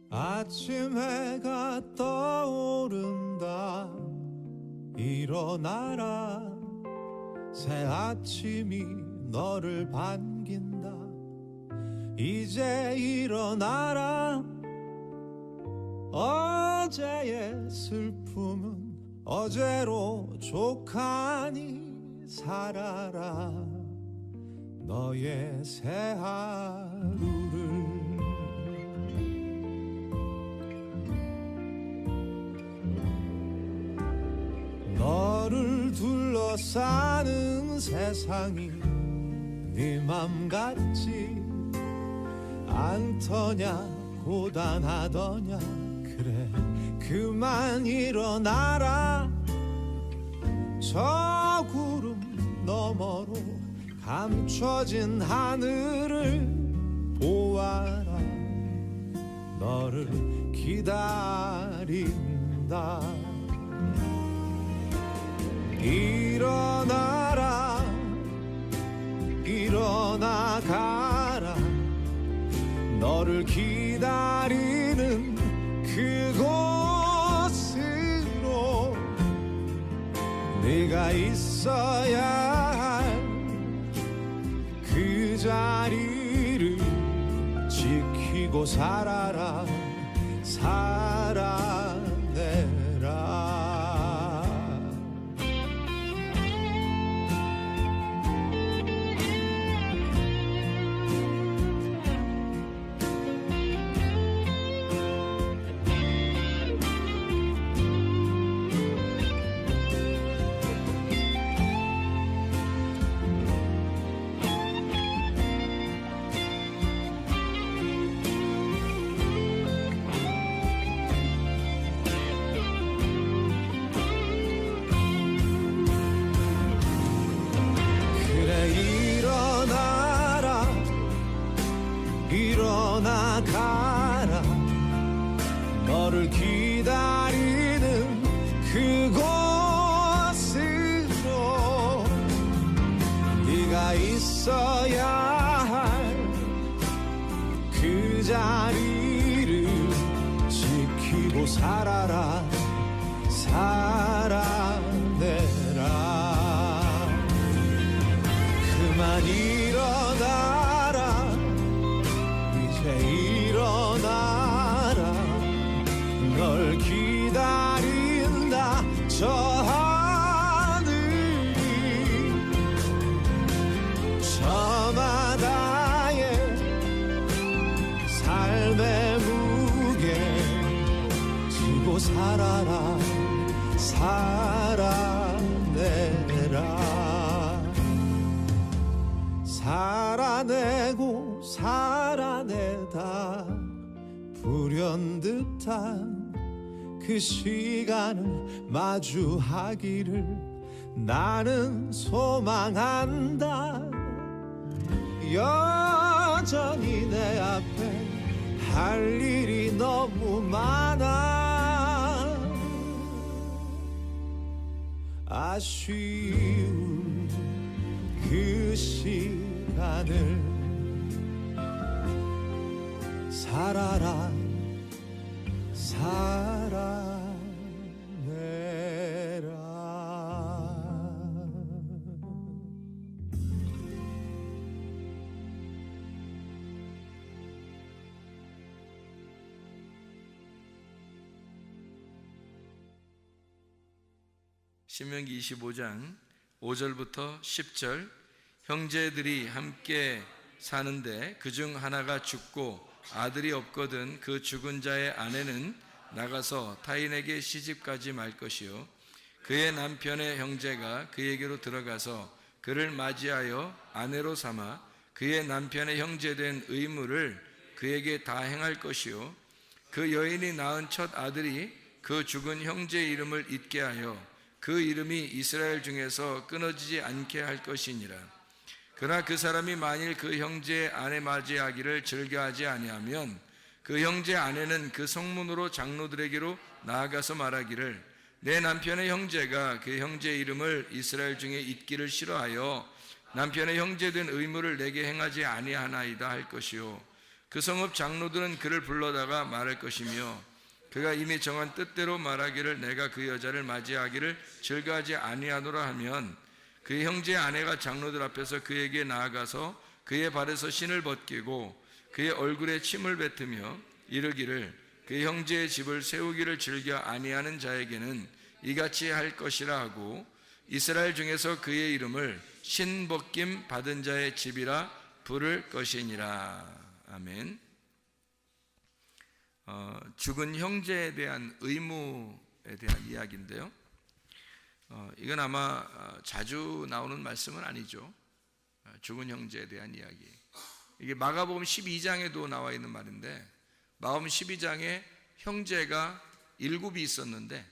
아침 해가 떠오른다. 일어나라. 새 아침이 너를 반긴다. 이제 일어나라. 어제의 슬픔은 어제로 족하니 살아라. 너의 새 하루를. 너를 둘러싸는 세상이 네 맘 같지 않더냐. 고단하더냐. 그래 그만 일어나라. 저 구름 너머로 감춰진 하늘을 보아라. 너를 기다린다. 일어나라. 일어나가라. 너를 기다리는 그곳으로. 네가 있어야 할 그 자리를 지키고 살아라. 살아내라. 일어나가라. 너를 기다리는 그곳으로. 네가 있어야 할 그 자리를 지키고 살아라. 살아내라. 그만 일어나라. 일어나라. 널 기다린다. 저 하늘이 저마다의 삶의 무게 지고 살아라. 살아내라. 살아내고 살아내다 불현듯한 그 시간을 마주하기를 나는 소망한다. 여전히 내 앞에 할 일이 너무 많아. 아쉬운 그 시간을 살아라. 살아내라. 신명기 25장 5절부터 10절. 형제들이 함께 사는데 그중 하나가 죽고 아들이 없거든 그 죽은 자의 아내는 나가서 타인에게 시집가지 말 것이요 그의 남편의 형제가 그에게로 들어가서 그를 맞이하여 아내로 삼아 그의 남편의 형제된 의무를 그에게 다 행할 것이요 그 여인이 낳은 첫 아들이 그 죽은 형제의 이름을 잊게 하여 그 이름이 이스라엘 중에서 끊어지지 않게 할 것이니라. 그러나 그 사람이 만일 그 형제의 아내 맞이하기를 즐겨하지 아니하면 그 형제의 아내는 그 성문으로 장로들에게로 나아가서 말하기를 내 남편의 형제가 그 형제의 이름을 이스라엘 중에 잊기를 싫어하여 남편의 형제된 의무를 내게 행하지 아니하나이다 할 것이요 그 성읍 장로들은 그를 불러다가 말할 것이며 그가 이미 정한 뜻대로 말하기를 내가 그 여자를 맞이하기를 즐거워하지 아니하노라 하면 그의 형제의 아내가 장로들 앞에서 그에게 나아가서 그의 발에서 신을 벗기고 그의 얼굴에 침을 뱉으며 이르기를 그의 형제의 집을 세우기를 즐겨 아니하는 자에게는 이같이 할 것이라 하고 이스라엘 중에서 그의 이름을 신벗김 받은 자의 집이라 부를 것이니라. 아멘. 죽은 형제에 대한 의무에 대한 이야기인데요. 이건 아마 자주 나오는 말씀은 아니죠. 죽은 형제에 대한 이야기. 이게 마가복음 12장에도 나와 있는 말인데 마가복음 12장에 형제가 7이 있었는데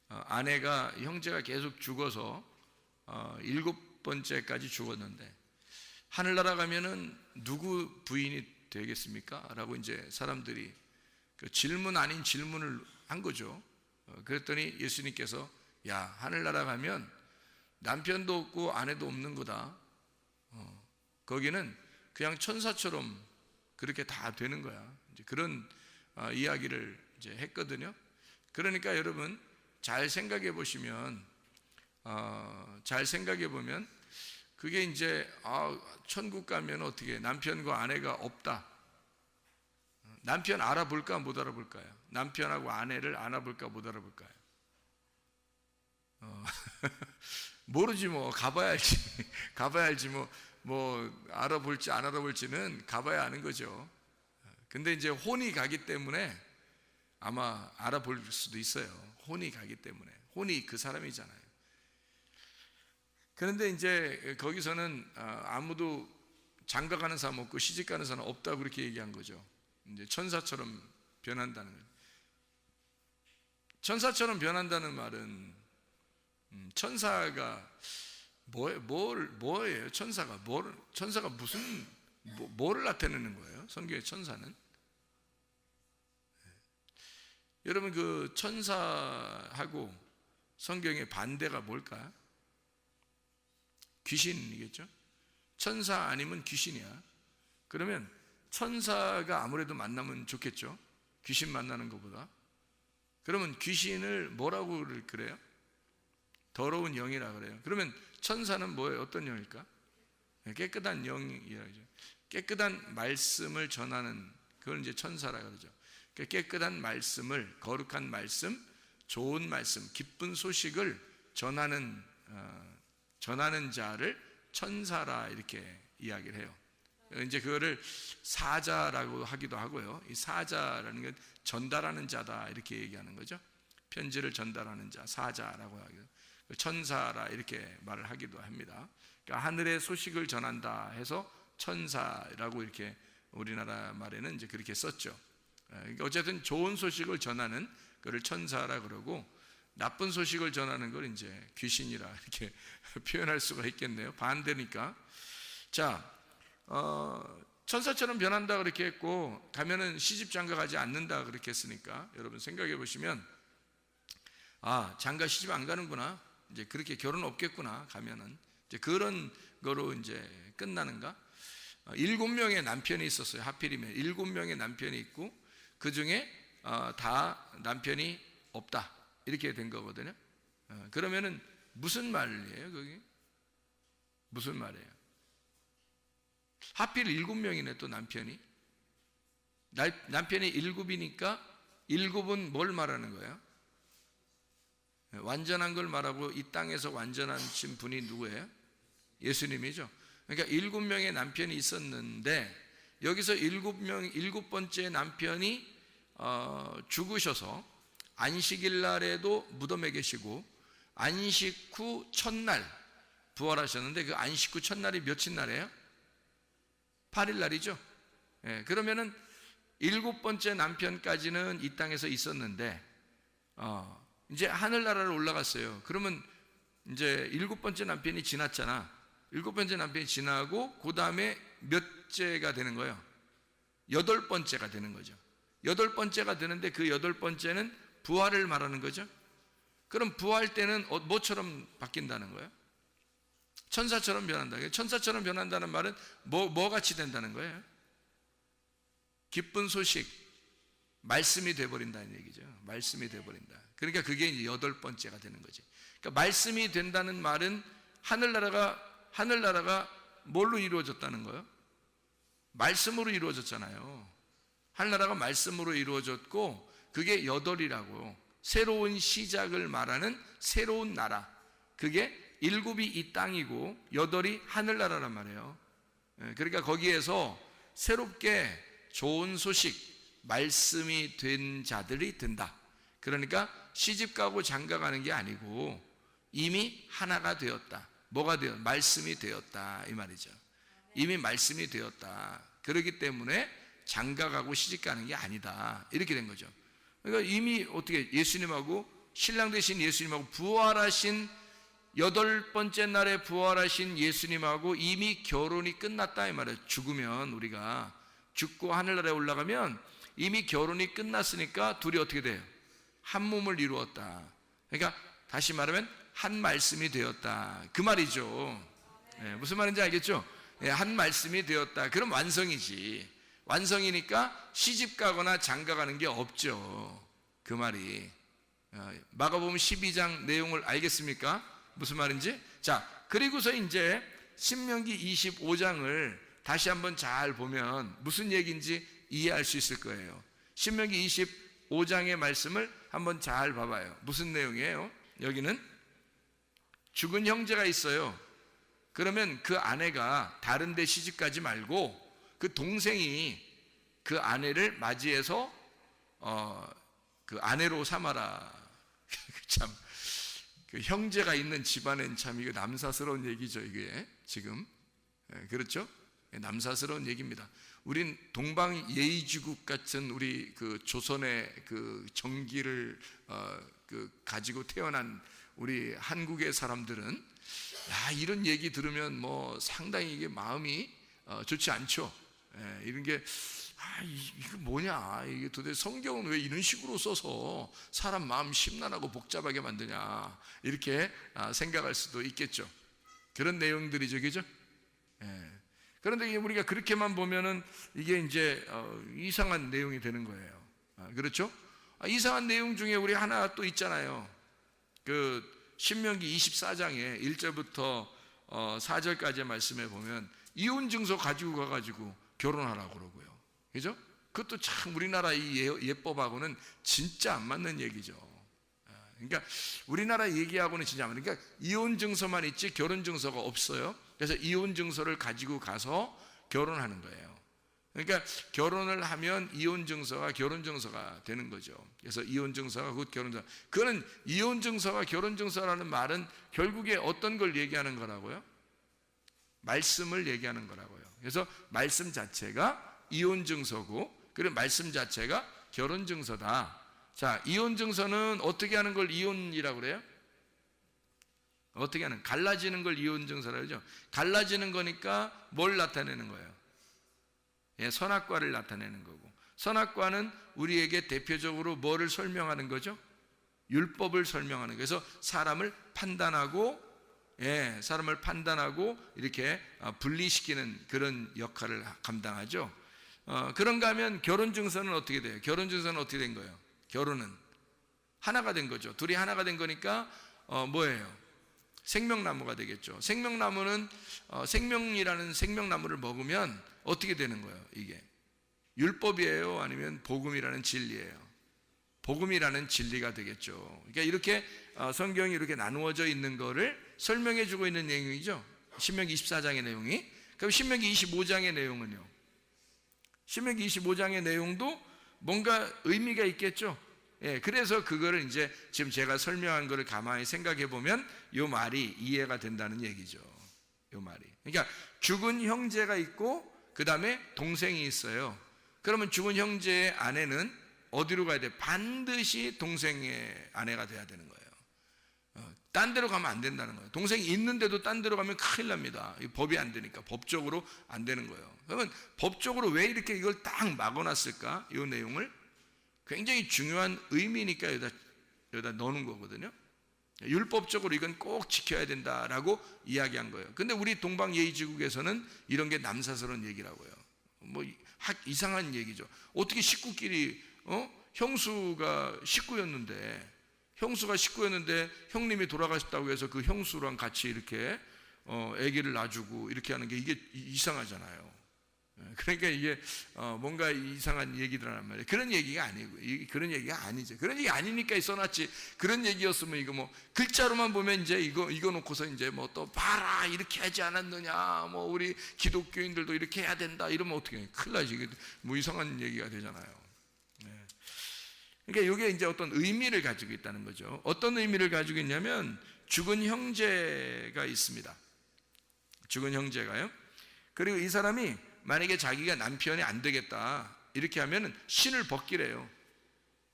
아내가 형제가 계속 죽어서 7번째까지 죽었는데 하늘나라 가면은 누구 부인이 되겠습니까? 라고 이제 사람들이 그 질문 아닌 질문을 한 거죠. 그랬더니 예수님께서 야, 하늘나라 가면 남편도 없고 아내도 없는 거다. 거기는 그냥 천사처럼 그렇게 다 되는 거야. 이제 그런 이야기를 이제 했거든요. 그러니까 여러분 잘 생각해 보시면, 그게 이제 천국 가면 어떻게 남편과 아내가 없다. 남편 알아볼까 못 알아볼까요? 남편하고 아내를 알아볼까 못 알아볼까요? 모르지 뭐. 가봐야 알지. 가봐야 알지 뭐 알아볼지 안 알아볼지는 가봐야 아는 거죠. 근데 이제 혼이 가기 때문에 아마 알아볼 수도 있어요. 혼이 가기 때문에. 혼이 그 사람이잖아요. 그런데 이제 거기서는 아무도 장가가는 사람 없고 시집가는 사람 없다고 그렇게 얘기한 거죠. 이제 천사처럼 변한다는 거예요. 천사처럼 변한다는 말은 천사가 뭐예요? 천사가 무슨 뭐를 나타내는 거예요? 성경의 천사는? 여러분 그 천사하고 성경의 반대가 뭘까요? 귀신이겠죠? 천사 아니면 귀신이야. 그러면 천사가 아무래도 만나면 좋겠죠? 귀신 만나는 것보다. 그러면 귀신을 뭐라고 그래요? 더러운 영이라 그래요. 그러면 천사는 뭐예요? 어떤 영일까? 깨끗한 영이라고 하죠. 깨끗한 말씀을 전하는, 그걸 이제 천사라 그러죠. 깨끗한 말씀을, 거룩한 말씀, 좋은 말씀, 기쁜 소식을 전하는 자를 천사라 이렇게 이야기를 해요. 이제 그거를 사자라고 하기도 하고요. 이 사자라는 건 전달하는 자다 이렇게 얘기하는 거죠. 편지를 전달하는 자, 사자라고 하기도, 천사라 이렇게 말을 하기도 합니다. 그러니까 하늘의 소식을 전한다 해서 천사라고 이렇게 우리나라 말에는 이제 그렇게 썼죠. 그러니까 어쨌든 좋은 소식을 전하는 그를 천사라 그러고, 나쁜 소식을 전하는 걸 이제 귀신이라 이렇게 표현할 수가 있겠네요. 반대니까. 자, 천사처럼 변한다 그렇게 했고, 가면은 시집 장가 가지 않는다 그렇게 했으니까 여러분 생각해 보시면, 장가 시집 안 가는구나, 이제 그렇게 결혼 없겠구나, 가면은 이제 그런 거로 이제 끝나는가? 7명의 남편이 있었어요. 하필이면 7명의 남편이 있고 그 중에 다 남편이 없다 이렇게 된 거거든요. 그러면은 무슨 말이에요? 그게 무슨 말이에요? 하필 7명이네 또 남편이. 남편이 7이니까 7은 뭘 말하는 거예요? 완전한 걸 말하고, 이 땅에서 완전하신 분이 누구예요? 예수님이죠. 그러니까 7명의 남편이 있었는데 여기서 7번째 남편이 죽으셔서 안식일 날에도 무덤에 계시고 안식 후 첫날 부활하셨는데, 그 안식 후 첫날이 며칠 날이에요? 8일 날이죠. 그러면은 7번째 남편까지는 이 땅에서 있었는데 이제 하늘나라를 올라갔어요. 그러면 이제 7번째 남편이 지났잖아. 7번째 남편이 지나고 그 다음에 몇째가 되는 거예요? 8번째가 되는 거죠. 8번째가 되는데 그 8번째는 부활을 말하는 거죠. 그럼 부활 때는 뭐처럼 바뀐다는 거예요? 천사처럼 변한다. 천사처럼 변한다는 말은 뭐 같이 된다는 거예요? 기쁜 소식, 말씀이 돼버린다는 얘기죠. 말씀이 돼버린다. 그러니까 그게 이제 8번째가 되는 거지. 그러니까 말씀이 된다는 말은 하늘나라가 뭘로 이루어졌다는 거예요? 말씀으로 이루어졌잖아요. 하늘나라가 말씀으로 이루어졌고, 그게 8이라고, 새로운 시작을 말하는 새로운 나라, 그게 7이 이 땅이고 8이 하늘나라란 말이에요. 그러니까 거기에서 새롭게 좋은 소식, 말씀이 된 자들이 된다. 그러니까 시집가고 장가가는 게 아니고 이미 하나가 되었다. 뭐가 되었다? 말씀이 되었다, 이 말이죠. 이미 말씀이 되었다. 그렇기 때문에 장가가고 시집가는 게 아니다, 이렇게 된 거죠. 그러니까 이미 어떻게 예수님하고, 신랑 되신 예수님하고, 부활하신 8번째 날에 부활하신 예수님하고 이미 결혼이 끝났다, 이 말이에요. 죽으면, 우리가 죽고 하늘나라에 올라가면 이미 결혼이 끝났으니까 둘이 어떻게 돼요? 한 몸을 이루었다. 그러니까 다시 말하면 한 말씀이 되었다, 그 말이죠. 무슨 말인지 알겠죠? 한 말씀이 되었다. 그럼 완성이지. 완성이니까 시집가거나 장가가는 게 없죠, 그 말이. 마가복음 12장 내용을 알겠습니까? 무슨 말인지? 자, 그리고서 이제 신명기 25장을 다시 한번 잘 보면 무슨 얘기인지 이해할 수 있을 거예요. 신명기 25장의 말씀을 한번 잘 봐봐요. 무슨 내용이에요? 여기는 죽은 형제가 있어요. 그러면 그 아내가 다른 데 시집가지 말고 그 동생이 그 아내를 맞이해서 그 아내로 삼아라. 참, 그 형제가 있는 집안엔 참 이거 남사스러운 얘기죠, 이게 지금. 그렇죠? 남사스러운 얘기입니다. 우린 동방 예의지국 같은 우리 그 조선의 그 정기를 가지고 태어난 우리 한국의 사람들은, 야, 이런 얘기 들으면 뭐 상당히 이게 마음이 좋지 않죠. 이런 게, 이거 뭐냐, 이게 도대체 성경은 왜 이런 식으로 써서 사람 마음 심란하고 복잡하게 만드냐, 이렇게 생각할 수도 있겠죠. 그런 내용들이죠, 그죠? 그런데 우리가 그렇게만 보면은 이게 이제 이상한 내용이 되는 거예요. 그렇죠? 이상한 내용 중에 우리 하나 또 있잖아요. 그 신명기 24장에 1절부터 4절까지의 말씀에 보면 이혼 증서 가지고 가가지고 결혼하라고 그러고요. 그죠? 그것도 참 우리나라 이 예법하고는 진짜 안 맞는 얘기죠. 그러니까 우리나라 얘기하고는 진짜 안 맞는, 그러니까 이혼 증서만 있지 결혼 증서가 없어요. 그래서 이혼 증서를 가지고 가서 결혼하는 거예요. 그러니까 결혼을 하면 이혼 증서가 결혼 증서가 되는 거죠. 그래서 이혼 증서가 곧 결혼 증서. 그거는 이혼 증서가 결혼 증서라는 말은 결국에 어떤 걸 얘기하는 거라고요? 말씀을 얘기하는 거라고요. 그래서 말씀 자체가 이혼 증서고, 그리고 말씀 자체가 결혼 증서다. 자, 이혼 증서는 어떻게 하는 걸 이혼이라고 그래요? 어떻게 하는? 갈라지는 걸 이혼 증서라고 하죠. 갈라지는 거니까 뭘 나타내는 거예요? 선악과를 나타내는 거고, 선악과는 우리에게 대표적으로 뭐를 설명하는 거죠? 율법을 설명하는 거예요. 그래서 사람을 판단하고 이렇게 분리시키는 그런 역할을 감당하죠. 그런가 하면 결혼 증서는 어떻게 돼요? 결혼 증서는 어떻게 된 거예요? 결혼은 하나가 된 거죠. 둘이 하나가 된 거니까 뭐예요? 생명나무가 되겠죠. 생명나무는 생명이라는 생명나무를 먹으면 어떻게 되는 거예요? 이게 율법이에요? 아니면 복음이라는 진리예요? 복음이라는 진리가 되겠죠. 그러니까 이렇게 성경이 이렇게 나누어져 있는 거를 설명해 주고 있는 내용이죠. 신명기 24장의 내용이. 그럼 신명기 25장의 내용은요? 신명기 25장의 내용도 뭔가 의미가 있겠죠. 그래서 그거를 이제 지금 제가 설명한 거를 가만히 생각해 보면 이 말이 이해가 된다는 얘기죠. 이 말이. 그러니까 죽은 형제가 있고 그 다음에 동생이 있어요. 그러면 죽은 형제의 아내는 어디로 가야 돼? 반드시 동생의 아내가 돼야 되는 거예요. 딴 데로 가면 안 된다는 거예요. 동생이 있는데도 딴 데로 가면 큰일 납니다. 법이 안 되니까. 법적으로 안 되는 거예요. 그러면 법적으로 왜 이렇게 이걸 딱 막아놨을까? 이 내용을 굉장히 중요한 의미니까 여기다 넣는 거거든요. 율법적으로 이건 꼭 지켜야 된다라고 이야기한 거예요. 근데 우리 동방 예의지국에서는 이런 게 남사스러운 얘기라고요. 이상한 얘기죠. 어떻게 식구끼리 형수가 식구였는데 형님이 돌아가셨다고 해서 그 형수랑 같이 이렇게 아기를 낳아주고 이렇게 하는 게 이게 이상하잖아요. 그러니까 이게 뭔가 이상한 얘기들란 말이에요. 그런 얘기가 아니고, 그런 얘기가 아니죠. 그런 얘기 아니니까 써놨지. 그런 얘기였으면 이거 뭐 글자로만 보면 이제 이거 놓고서 이제 뭐 또 봐라 이렇게 하지 않았느냐, 뭐 우리 기독교인들도 이렇게 해야 된다 이러면 어떻게 해? 큰일 나지. 이게 뭐 이상한 얘기가 되잖아요. 그러니까 이게 이제 어떤 의미를 가지고 있다는 거죠. 어떤 의미를 가지고 있냐면 죽은 형제가 있습니다. 죽은 형제가요. 그리고 이 사람이 만약에 자기가 남편이 안 되겠다 이렇게 하면은 신을 벗기래요.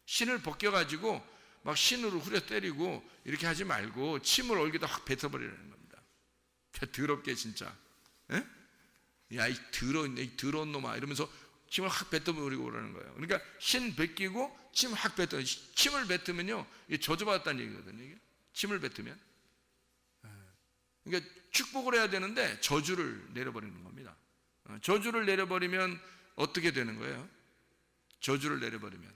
신을 벗겨가지고 막 신으로 후려 때리고 이렇게 하지 말고 침을 얼굴에다 확 뱉어버리라는 겁니다. 더럽게 진짜. 에? 야, 이 더러운 놈아 이러면서 침을 확 뱉어버리고 그러는 거예요. 그러니까 신 벗기고 침 확 뱉어. 침을 뱉으면요 저주받았다는 얘기거든요. 이게. 침을 뱉으면. 그러니까 축복을 해야 되는데 저주를 내려버리는 겁니다. 저주를 내려버리면 어떻게 되는 거예요? 저주를 내려버리면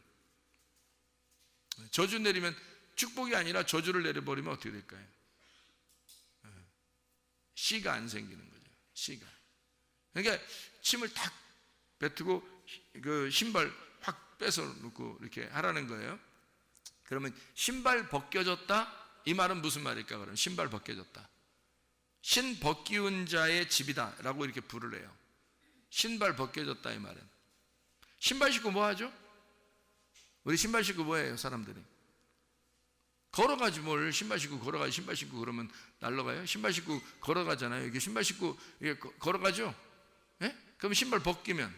저주 내리면 축복이 아니라 저주를 내려버리면 어떻게 될까요? 씨가 안 생기는 거죠. 씨가. 그러니까 침을 탁 뱉고 그 신발 확 뺏어 놓고 이렇게 하라는 거예요. 그러면 신발 벗겨졌다 이 말은 무슨 말일까? 그러면 신발 벗겨졌다. 신 벗기운 자의 집이다 라고 이렇게 부르래요. 신발 벗겨졌다 이 말은. 신발 신고 뭐 하죠? 우리 신발 신고 뭐 해요 사람들이? 걸어가지 뭘 신발 신고 걸어가지. 신발 신고 그러면 날라가요? 신발 신고 걸어가잖아요. 이게 신발 신고 이게 걸어가죠? 예? 그럼 신발 벗기면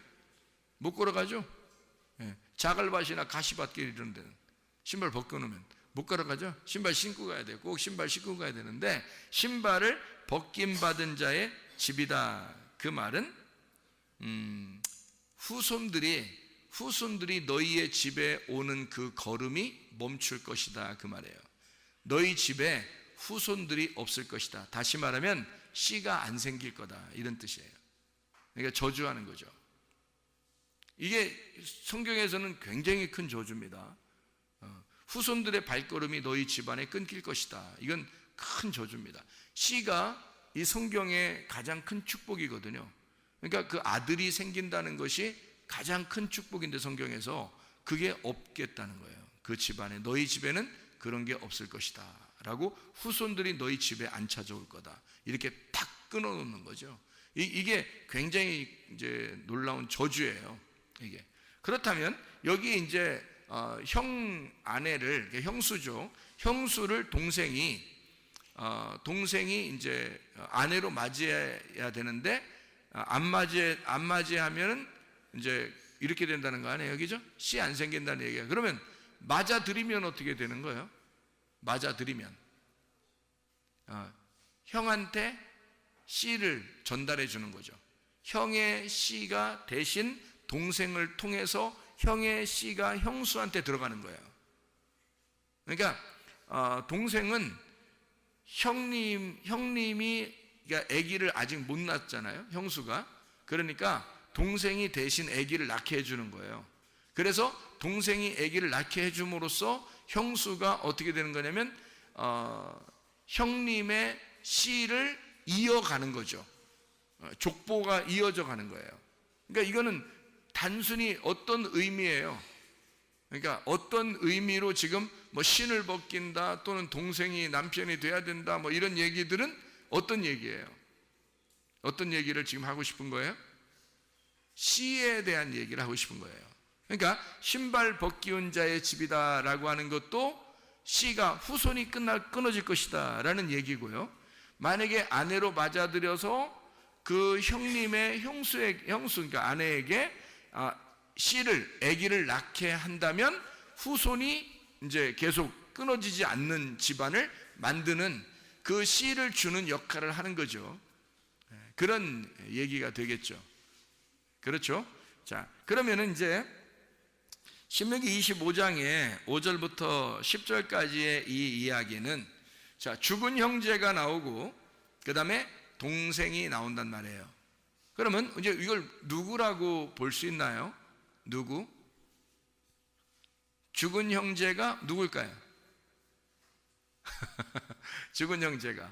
못 걸어가죠? 예. 자갈밭이나 가시밭길 이런 데는 신발 벗겨놓으면 못 걸어가죠? 신발 신고 가야 돼요. 꼭 신발 신고 가야 되는데 신발을 벗김받은 자의 집이다. 그 말은 후손들이 너희의 집에 오는 그 걸음이 멈출 것이다 그 말이에요. 너희 집에 후손들이 없을 것이다. 다시 말하면 씨가 안 생길 거다 이런 뜻이에요. 그러니까 저주하는 거죠. 이게 성경에서는 굉장히 큰 저주입니다. 후손들의 발걸음이 너희 집안에 끊길 것이다. 이건 큰 저주입니다. 씨가 이 성경의 가장 큰 축복이거든요. 그러니까 그 아들이 생긴다는 것이 가장 큰 축복인데 성경에서 그게 없겠다는 거예요. 그 집안에 너희 집에는 그런 게 없을 것이다 라고 후손들이 너희 집에 안 찾아올 거다 이렇게 탁 끊어놓는 거죠. 이게 굉장히 이제 놀라운 저주예요. 이게 그렇다면 여기 이제 형 아내를 형수죠. 형수를 동생이 이제 아내로 맞이해야 되는데 안 맞이하면은 이제 이렇게 된다는 거 아니에요, 그죠? 씨 안 생긴다는 얘기야. 그러면 맞아들이면 어떻게 되는 거예요? 맞아들이면 형한테 씨를 전달해 주는 거죠. 형의 씨가 대신 동생을 통해서 형의 씨가 형수한테 들어가는 거예요. 그러니까 동생은 형님이 그러니까 아기를 아직 못 낳았잖아요, 형수가. 그러니까 동생이 대신 아기를 낳게 해주는 거예요. 그래서 동생이 아기를 낳게 해줌으로써 형수가 어떻게 되는 거냐면 형님의 씨를 이어가는 거죠. 족보가 이어져 가는 거예요. 그러니까 이거는 단순히 어떤 의미예요? 그러니까 어떤 의미로 지금 뭐 신을 벗긴다 또는 동생이 남편이 돼야 된다 뭐 이런 얘기들은 어떤 얘기예요? 어떤 얘기를 지금 하고 싶은 거예요? 씨에 대한 얘기를 하고 싶은 거예요. 그러니까 신발 벗기운 자의 집이다라고 하는 것도 씨가 후손이 끊어질 것이다 라는 얘기고요. 만약에 아내로 맞아들여서 그 형님의 형수 그러니까 아내에게 씨를 아기를 낳게 한다면 후손이 이제 계속 끊어지지 않는 집안을 만드는 그 씨를 주는 역할을 하는 거죠. 그런 얘기가 되겠죠. 그렇죠? 자, 그러면은 이제 신명기 25장의 5절부터 10절까지의 이 이야기는 자, 죽은 형제가 나오고 그 다음에 동생이 나온단 말이에요. 그러면 이제 이걸 누구라고 볼 수 있나요? 누구? 죽은 형제가 누굴까요? 죽은 형제가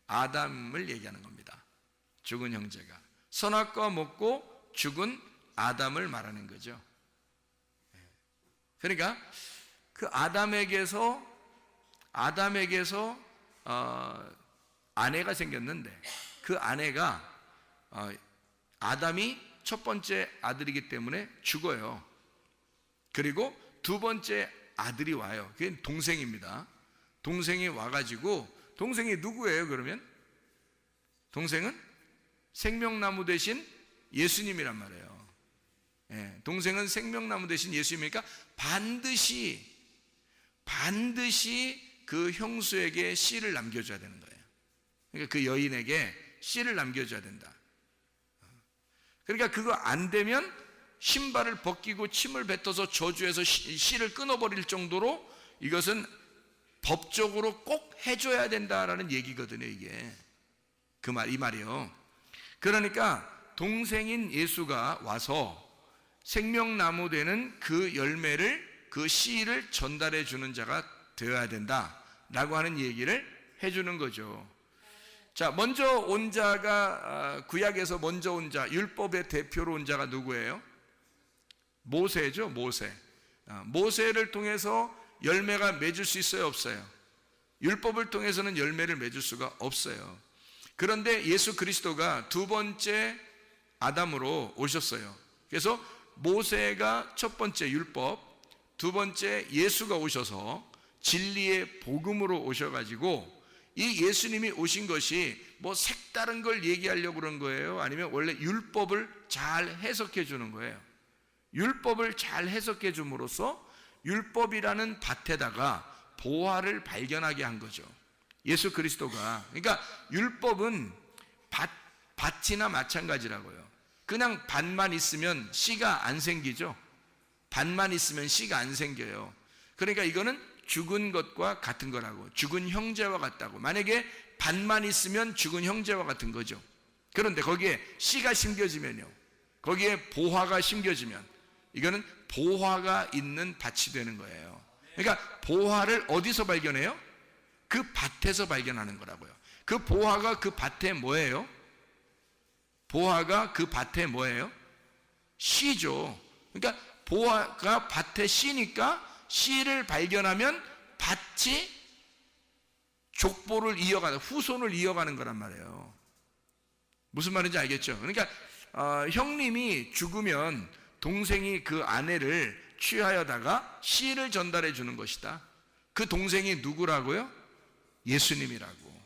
아담을 얘기하는 겁니다. 죽은 형제가 선악과 먹고 죽은 아담을 말하는 거죠. 그러니까 그 아담에게서 아내가 생겼는데, 그 아내가 아담이 첫 번째 아들이기 때문에 죽어요. 그리고 두 번째 아들이 와요. 그게 동생입니다. 동생이 와가지고, 동생이 누구예요 그러면? 동생은 생명나무 대신 예수님이란 말이에요. 동생은 생명나무 대신 예수님이니까 반드시 그 형수에게 씨를 남겨줘야 되는 거예요. 그러니까 그 여인에게 씨를 남겨줘야 된다. 그러니까 그거 안 되면 신발을 벗기고 침을 뱉어서 저주해서 씨를 끊어버릴 정도로 이것은 법적으로 꼭 해줘야 된다라는 얘기거든요. 이게 이 말이요. 그러니까 동생인 예수가 와서 생명나무 되는 그 열매를, 그 씨를 전달해 주는 자가 되어야 된다라고 하는 얘기를 해주는 거죠. 자, 먼저 온 자가, 구약에서 먼저 온 자, 율법의 대표로 온 자가 누구예요? 모세죠. 모세를 통해서 열매가 맺을 수 있어요, 없어요? 율법을 통해서는 열매를 맺을 수가 없어요. 그런데 예수 그리스도가 두 번째 아담으로 오셨어요. 그래서 모세가 첫 번째 율법, 두 번째 예수가 오셔서 진리의 복음으로 오셔가지고, 이 예수님이 오신 것이 뭐 색다른 걸 얘기하려고 그런 거예요? 아니면 원래 율법을 잘 해석해 주는 거예요? 율법을 잘 해석해 줌으로써 율법이라는 밭에다가 보화를 발견하게 한 거죠. 예수 그리스도가. 그러니까 율법은 밭이나 마찬가지라고요. 그냥 밭만 있으면 씨가 안 생기죠. 밭만 있으면 씨가 안 생겨요. 그러니까 이거는 죽은 것과 같은 거라고, 죽은 형제와 같다고. 만약에 밭만 있으면 죽은 형제와 같은 거죠. 그런데 거기에 씨가 심겨지면요, 거기에 보화가 심겨지면 이거는 보화가 있는 밭이 되는 거예요. 그러니까 보화를 어디서 발견해요? 그 밭에서 발견하는 거라고요. 그 보화가 그 밭에 뭐예요? 보화가 그 밭에 뭐예요? 씨죠. 그러니까 보화가 밭에 씨니까 씨를 발견하면 밭이 족보를 이어가는, 후손을 이어가는 거란 말이에요. 무슨 말인지 알겠죠? 그러니까 형님이 죽으면 동생이 그 아내를 취하여다가 씨를 전달해 주는 것이다. 그 동생이 누구라고요? 예수님이라고.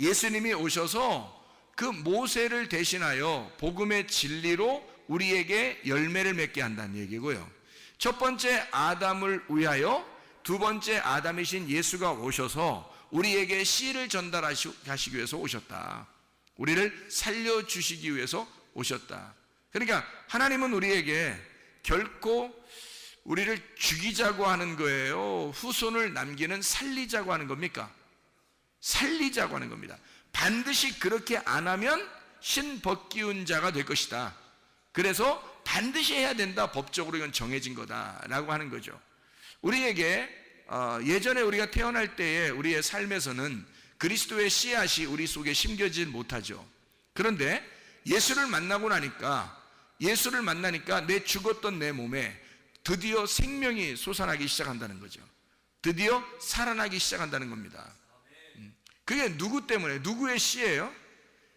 예수님이 오셔서 그 모세를 대신하여 복음의 진리로 우리에게 열매를 맺게 한다는 얘기고요. 첫 번째 아담을 위하여 두 번째 아담이신 예수가 오셔서 우리에게 씨를 전달하시기 위해서 오셨다. 우리를 살려주시기 위해서 오셨다. 그러니까 하나님은 우리에게 결코 우리를 죽이자고 하는 거예요? 후손을 남기는 살리자고 하는 겁니까? 살리자고 하는 겁니다. 반드시 그렇게 안 하면 신법기운 자가 될 것이다. 그래서 반드시 해야 된다. 법적으로 이건 정해진 거다라고 하는 거죠. 우리에게 예전에 우리가 태어날 때에 우리의 삶에서는 그리스도의 씨앗이 우리 속에 심겨지지 못하죠. 그런데 예수를 만나니까 내 죽었던 내 몸에 드디어 생명이 솟아나기 시작한다는 거죠. 드디어 살아나기 시작한다는 겁니다. 그게 누구 때문에, 누구의 씨예요?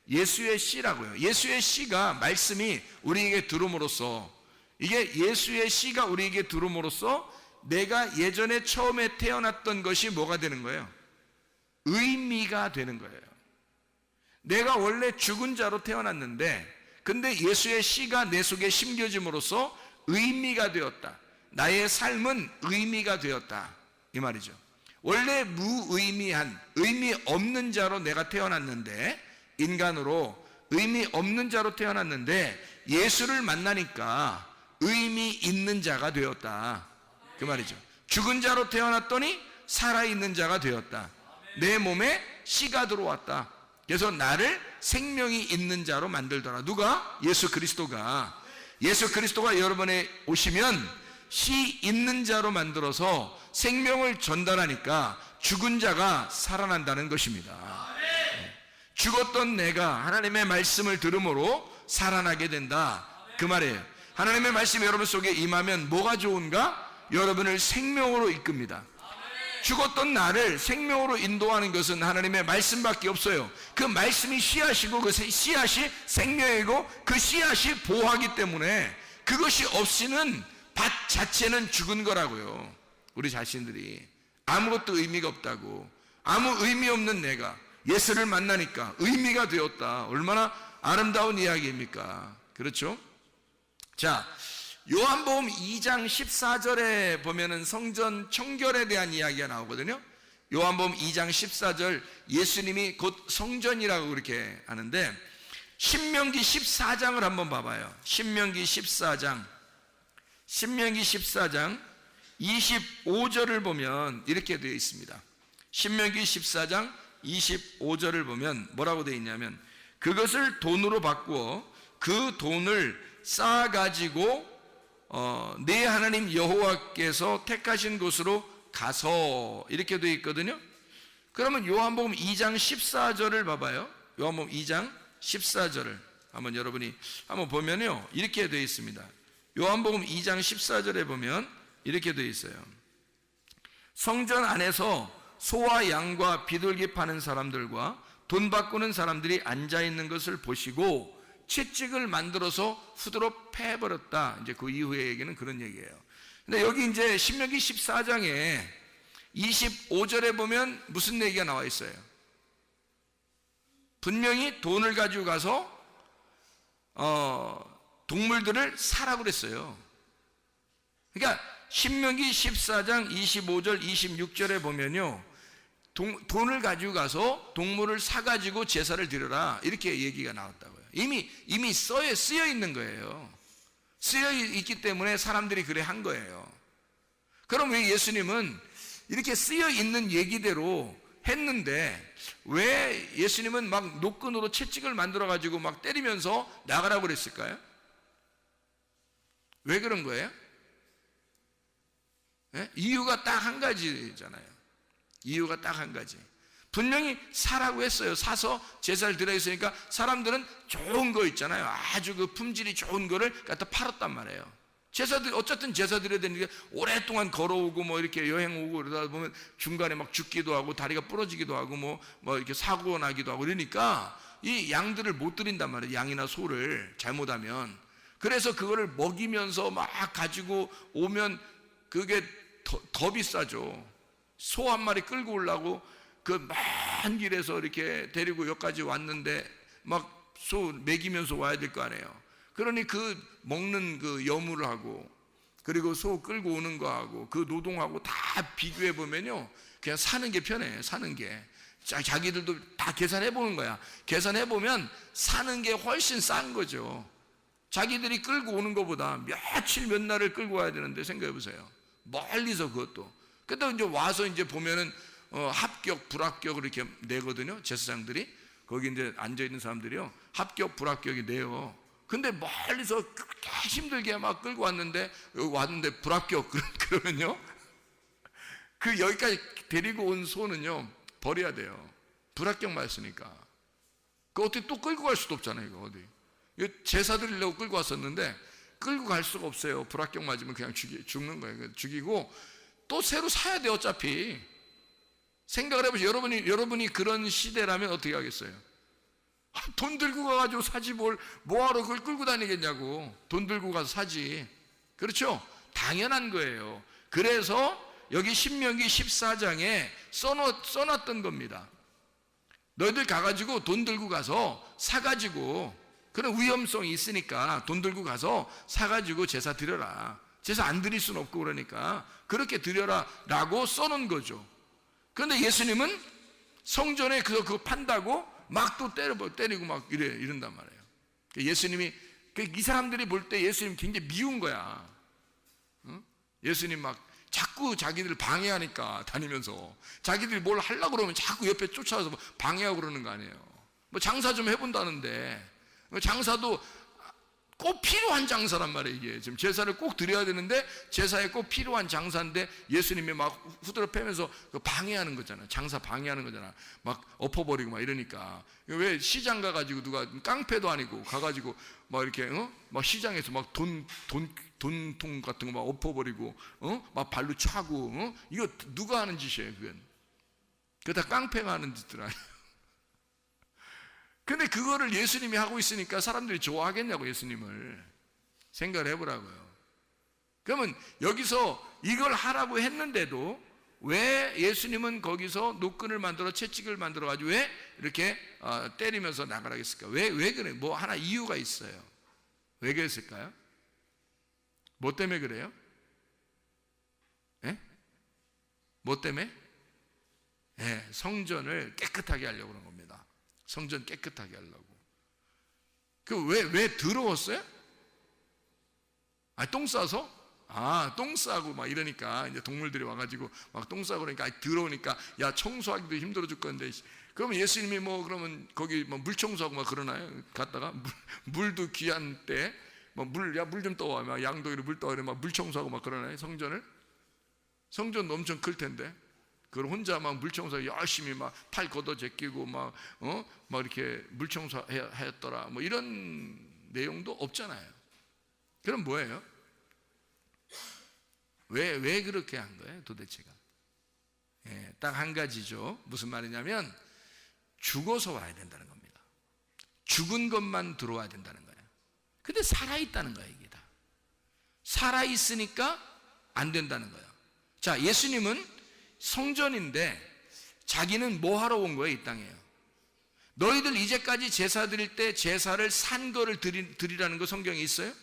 예수의 씨라고요. 예수의 씨가, 말씀이 우리에게 들어옴으로써, 이게 예수의 씨가 우리에게 들어옴으로써 내가 예전에 처음에 태어났던 것이 뭐가 되는 거예요? 의미가 되는 거예요. 내가 원래 죽은 자로 태어났는데, 근데 예수의 씨가 내 속에 심겨짐으로써 의미가 되었다. 나의 삶은 의미가 되었다. 이 말이죠. 원래 무의미한, 의미 없는 자로 내가 태어났는데, 인간으로 의미 없는 자로 태어났는데 예수를 만나니까 의미 있는 자가 되었다. 그 말이죠. 죽은 자로 태어났더니 살아있는 자가 되었다. 내 몸에 씨가 들어왔다. 그래서 나를 생명이 있는 자로 만들더라. 누가? 예수 그리스도가. 예수 그리스도가 여러분에 오시면 씨 있는 자로 만들어서 생명을 전달하니까 죽은 자가 살아난다는 것입니다. 죽었던 내가 하나님의 말씀을 들음으로 살아나게 된다, 그 말이에요. 하나님의 말씀이 여러분 속에 임하면 뭐가 좋은가? 여러분을 생명으로 이끕니다. 죽었던 나를 생명으로 인도하는 것은 하나님의 말씀밖에 없어요. 그 말씀이 씨앗이고 그 씨앗이 생명이고 그 씨앗이 보호하기 때문에 그것이 없이는 밭 자체는 죽은 거라고요. 우리 자신들이 아무것도 의미가 없다고. 아무 의미 없는 내가 예수를 만나니까 의미가 되었다. 얼마나 아름다운 이야기입니까? 그렇죠? 자, 요한복음 2장 14절에 보면은 성전 청결에 대한 이야기가 나오거든요. 요한복음 2장 14절, 예수님이 곧 성전이라고 그렇게 하는데, 신명기 14장을 한번 봐봐요. 신명기 14장 25절을 보면 이렇게 되어 있습니다. 신명기 14장 25절을 보면 뭐라고 되어 있냐면, 그것을 돈으로 바꾸어 그 돈을 쌓아가지고 내 하나님 여호와께서 택하신 곳으로 가서, 이렇게 되어 있거든요. 그러면 요한복음 2장 14절을 봐봐요. 요한복음 2장 14절을 한번 여러분이 한번 보면요, 이렇게 되어 있습니다. 요한복음 2장 14절에 보면 이렇게 되어 있어요. 성전 안에서 소와 양과 비둘기 파는 사람들과 돈 바꾸는 사람들이 앉아있는 것을 보시고 채찍을 만들어서 후드로 패버렸다. 이제 그 이후의 얘기는 그런 얘기예요. 근데 여기 이제 신명기 14장에 25절에 보면 무슨 얘기가 나와 있어요? 분명히 돈을 가지고 가서 동물들을 사라고 그랬어요. 그러니까 신명기 14장 25절 26절에 보면요, 돈을 가지고 가서 동물을 사가지고 제사를 드려라, 이렇게 얘기가 나왔다고요. 이미 쓰여 있는 거예요. 쓰여 있기 때문에 사람들이 그래 한 거예요. 그럼 왜 예수님은 이렇게 쓰여 있는 얘기대로 했는데 왜 예수님은 막 노끈으로 채찍을 만들어 가지고 막 때리면서 나가라고 그랬을까요? 왜 그런 거예요? 네? 이유가 딱 한 가지잖아요. 이유가 딱 한 가지. 분명히 사라고 했어요. 사서 제사를 드려 있으니까 사람들은 좋은 거 있잖아요. 아주 그 품질이 좋은 거를 갖다 팔았단 말이에요. 어쨌든 제사 드려야 되는데 오랫동안 걸어오고 뭐 이렇게 여행 오고 그러다 보면 중간에 막 죽기도 하고 다리가 부러지기도 하고 뭐 이렇게 사고 나기도 하고 이러니까 이 양들을 못 드린단 말이에요. 양이나 소를 잘못하면. 그래서 그거를 먹이면서 막 가지고 오면 그게 더 비싸죠. 소 한 마리 끌고 오려고 그 먼 길에서 이렇게 데리고 여기까지 왔는데 막 소 먹이면서 와야 될 거 아니에요. 그러니 그 먹는 그 여물을 하고 그리고 소 끌고 오는 거하고 그 노동하고 다 비교해 보면요, 그냥 사는 게 편해. 사는 게 자기들도 다 계산해 보는 거야. 계산해 보면 사는 게 훨씬 싼 거죠. 자기들이 끌고 오는 것보다 며칠 몇 날을 끌고 와야 되는데 생각해 보세요. 멀리서 그것도. 그때 이제 와서 이제 보면은 합격, 불합격을 이렇게 내거든요. 제사장들이 거기 이제 앉아 있는 사람들이요, 합격, 불합격이 내요. 근데 멀리서 그렇게 힘들게 막 끌고 왔는데 불합격 그러면요, 그 여기까지 데리고 온 소는요 버려야 돼요. 불합격 맞았으니까. 그 어떻게 또 끌고 갈 수도 없잖아요. 이거 어디 제사 드리려고 끌고 왔었는데 끌고 갈 수가 없어요. 불합격 맞으면 그냥 죽는 거예요. 죽이고 또 새로 사야 돼. 어차피 생각을 해보세요. 여러분이 그런 시대라면 어떻게 하겠어요? 돈 들고 가가지고 사지 뭐하러 그걸 끌고 다니겠냐고. 돈 들고 가서 사지. 그렇죠? 당연한 거예요. 그래서 여기 신명기 14장에 써놨던 겁니다. 너희들 가가지고 돈 들고 가서 사가지고, 그런 위험성이 있으니까 돈 들고 가서 사가지고 제사 드려라. 제사 안 드릴 수는 없고 그러니까 그렇게 드려라 라고 써놓은 거죠. 그런데 예수님은 성전에 그거 판다고 막 또 때리고 막 이런단 말이에요. 예수님이, 이 사람들이 볼 때 예수님 굉장히 미운 거야. 예수님 막 자꾸 자기들 방해하니까 다니면서 자기들이 뭘 하려고 그러면 자꾸 옆에 쫓아와서 방해하고 그러는 거 아니에요. 뭐 장사 좀 해본다는데, 장사도 꼭 필요한 장사란 말이에요. 이게 지금 제사를 꼭 드려야 되는데 제사에 꼭 필요한 장사인데 예수님이 막 후드려 패면서 방해하는 거잖아. 장사 방해하는 거잖아. 막 엎어버리고 막 이러니까. 왜 시장 가가지고 누가 깡패도 아니고 가가지고 막 이렇게 막 시장에서 막 돈통 같은 거 막 엎어버리고 막 발로 차고 이거 누가 하는 짓이에요? 그건 그거 다 깡패가 하는 짓들 아니에요. 근데 그거를 예수님이 하고 있으니까 사람들이 좋아하겠냐고. 예수님을 생각을 해보라고요. 그러면 여기서 이걸 하라고 했는데도 왜 예수님은 거기서 노끈을 만들어 채찍을 만들어 가지고 왜 이렇게 때리면서 나가라 했을까? 왜 그래? 뭐 하나 이유가 있어요. 왜 그랬을까요? 뭐 때문에 그래요? 예? 뭐 때문에? 예, 성전을 깨끗하게 하려고 그런 겁니다. 성전 깨끗하게 하려고. 왜 더러웠어요? 똥 싸서? 똥 싸고 막 이러니까 이제 동물들이 와가지고 막 똥 싸고 그러니까 더러우니까 야 청소하기도 힘들어 죽 건데. 그러면 예수님이 뭐 그러면 거기 뭐 물 청소하고 막 그러나요? 갔다가 물도 귀한 때 막 물 좀 떠와 막 양동이로 물 떠와 막 물 청소하고 막 그러나요? 성전을? 성전도 엄청 클 텐데. 그걸 혼자 막 물청소 열심히 막 팔 걷어 제끼고 막 이렇게 물청소 했더라. 뭐 이런 내용도 없잖아요. 그럼 뭐예요? 왜 그렇게 한 거예요? 도대체가? 예, 딱 한 가지죠. 무슨 말이냐면 죽어서 와야 된다는 겁니다. 죽은 것만 들어와야 된다는 거예요. 근데 살아있다는 거예요. 이게 다 살아있으니까 안 된다는 거예요. 자, 예수님은 성전인데 자기는 뭐 하러 온 거예요? 이 땅에요. 너희들 이제까지 제사 드릴 때 제사를 산 거를 드리라는 거 성경에 있어요?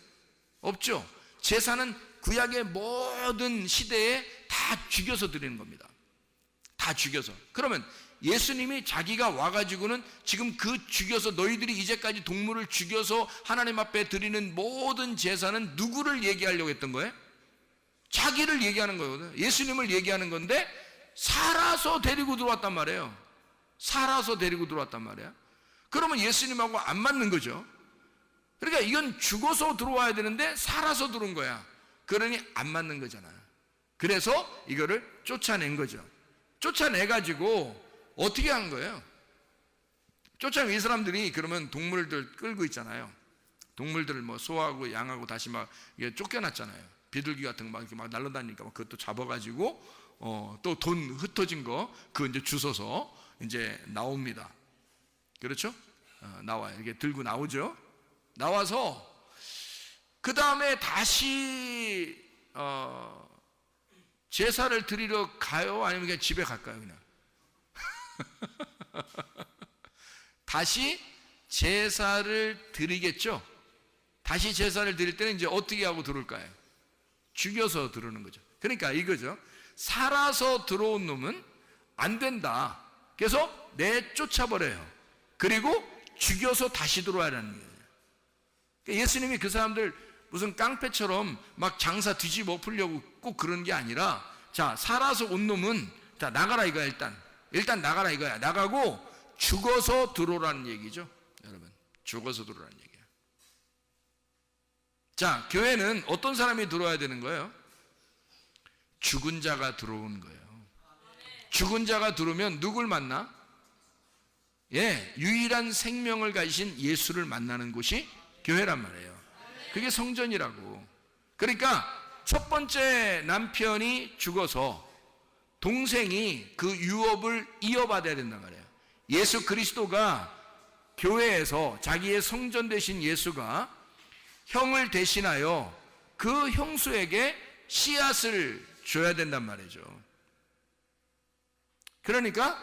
없죠. 제사는 구약의 모든 시대에 다 죽여서 드리는 겁니다. 다 죽여서. 그러면 예수님이 자기가 와가지고는 지금 그 죽여서 너희들이 이제까지 동물을 죽여서 하나님 앞에 드리는 모든 제사는 누구를 얘기하려고 했던 거예요? 자기를 얘기하는 거거든요. 예수님을 얘기하는 건데 살아서 데리고 들어왔단 말이에요. 살아서 데리고 들어왔단 말이야. 그러면 예수님하고 안 맞는 거죠. 그러니까 이건 죽어서 들어와야 되는데 살아서 들어온 거야. 그러니 안 맞는 거잖아요. 그래서 이거를 쫓아낸 거죠. 쫓아내가지고 어떻게 한 거예요? 쫓아낸 이 사람들이 그러면 동물들 끌고 있잖아요. 동물들을 뭐 소하고 양하고 다시 막 이게 쫓겨났잖아요. 비둘기 같은 거 막 이렇게 막 날아다니니까 막 그것도 잡아가지고 또 돈 흩어진 거 그거 이제 주워서 이제 나옵니다. 그렇죠? 나와요. 이렇게 들고 나오죠. 나와서 그 다음에 다시 제사를 드리러 가요? 아니면 그냥 집에 갈까요? 그냥 다시 제사를 드리겠죠. 다시 제사를 드릴 때는 이제 어떻게 하고 들어올까요? 죽여서 들어오는 거죠. 그러니까 이거죠. 살아서 들어온 놈은 안 된다. 그래서 내쫓아버려요. 그리고 죽여서 다시 들어와라는 거예요. 그러니까 예수님이 그 사람들 무슨 깡패처럼 막 장사 뒤집어 풀려고 꼭 그런 게 아니라, 자, 살아서 온 놈은 자, 나가라 이거야. 일단 나가라 이거야. 나가고 죽어서 들어오라는 얘기죠. 여러분, 죽어서 들어오라는 얘기야. 자, 교회는 어떤 사람이 들어와야 되는 거예요? 죽은 자가 들어오는 거예요. 죽은 자가 들어오면 누굴 만나? 예, 유일한 생명을 가지신 예수를 만나는 곳이 교회란 말이에요. 그게 성전이라고. 그러니까 첫 번째 남편이 죽어서 동생이 그 유업을 이어받아야 된단 말이에요. 예수 그리스도가 교회에서 자기의 성전 되신 예수가 형을 대신하여 그 형수에게 씨앗을 줘야 된단 말이죠. 그러니까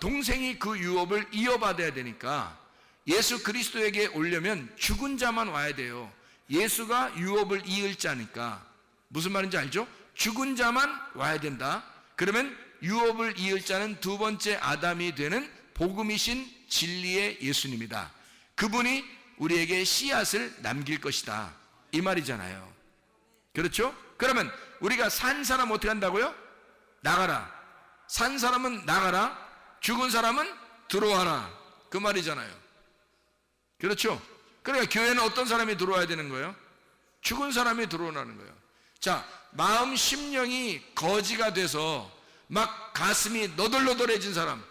동생이 그 유업을 이어받아야 되니까 예수 그리스도에게 오려면 죽은 자만 와야 돼요. 예수가 유업을 이을 자니까. 무슨 말인지 알죠? 죽은 자만 와야 된다. 그러면 유업을 이을 자는 두 번째 아담이 되는 복음이신 진리의 예수님이다. 그분이 우리에게 씨앗을 남길 것이다, 이 말이잖아요. 그렇죠? 그러면 우리가 산 사람 어떻게 한다고요? 나가라. 산 사람은 나가라. 죽은 사람은 들어와라. 그 말이잖아요. 그렇죠? 그러니까 교회는 어떤 사람이 들어와야 되는 거예요? 죽은 사람이 들어오라는 거예요. 자, 마음 심령이 거지가 돼서 막 가슴이 너덜너덜해진 사람,